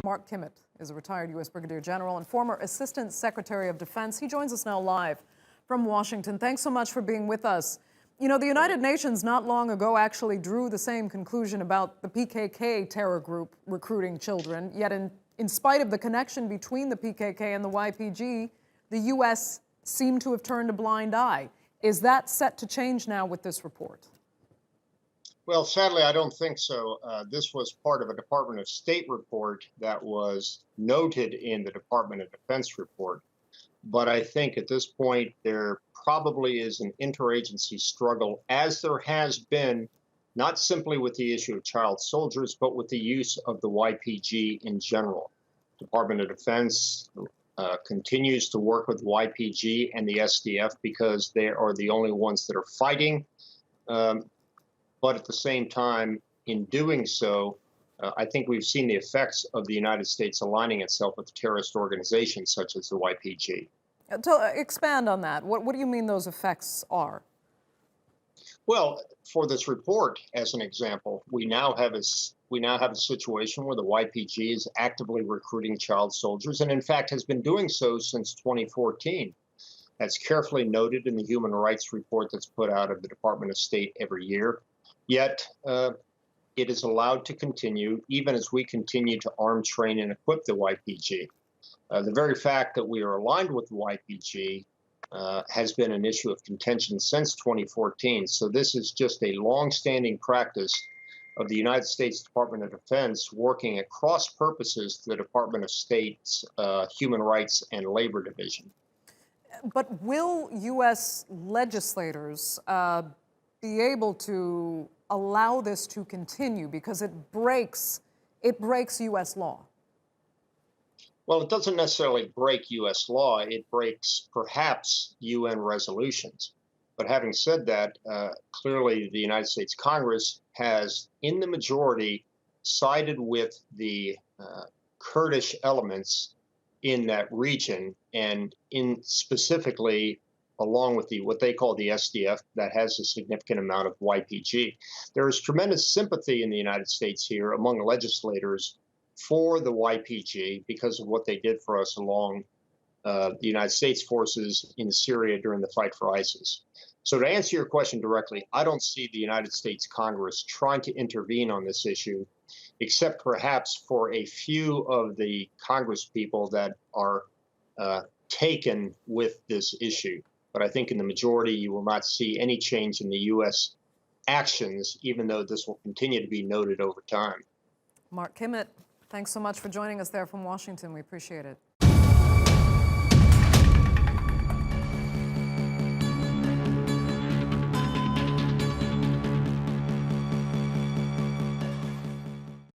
Mark Kimmitt is a retired U.S. Brigadier General and former Assistant Secretary of Defense. He joins us now live from Washington. Thanks so much for being with us. You know, the United Nations not long ago actually drew the same conclusion about the PKK terror group recruiting children, yet in spite of the connection between the PKK and the YPG, the U.S. seemed to have turned a blind eye. Is that set to change now with this report? Well, sadly, I don't think so. This was part of a Department of State report that was noted in the Department of Defense report. But I think at this point, there probably is an interagency struggle, as there has been, not simply with the issue of child soldiers, but with the use of the YPG in general. Department of Defense continues to work with YPG and the SDF because they are the only ones that are fighting. But at the same time, in doing so, I think we've seen the effects of the United States aligning itself with terrorist organizations such as the YPG. Expand on that. What do you mean those effects are? Well, for this report, as an example, we now have a situation where the YPG is actively recruiting child soldiers, and in fact has been doing so since 2014. That's carefully noted in the human rights report that's put out of the Department of State every year. Yet, it is allowed to continue even as we continue to arm, train, and equip the YPG. The very fact that we are aligned with the YPG has been an issue of contention since 2014. So this is just a long-standing practice of the United States Department of Defense working at cross purposes to the Department of State's Human Rights and Labor Division. But will U.S. legislators be able to allow this to continue because it breaks U.S. law? Well, it doesn't necessarily break U.S. law. It breaks perhaps UN resolutions. But having said that, clearly the United States Congress has, in the majority, sided with the Kurdish elements in that region, and in specifically along with what they call the SDF, that has a significant amount of YPG. There is tremendous sympathy in the United States here among legislators for the YPG because of what they did for us along the United States forces in Syria during the fight for ISIS. So to answer your question directly, I don't see the United States Congress trying to intervene on this issue, except perhaps for a few of the Congress people that are taken with this issue. But I think in the majority, you will not see any change in the U.S. actions, even though this will continue to be noted over time. Mark Kimmitt, thanks so much for joining us there from Washington. We appreciate it.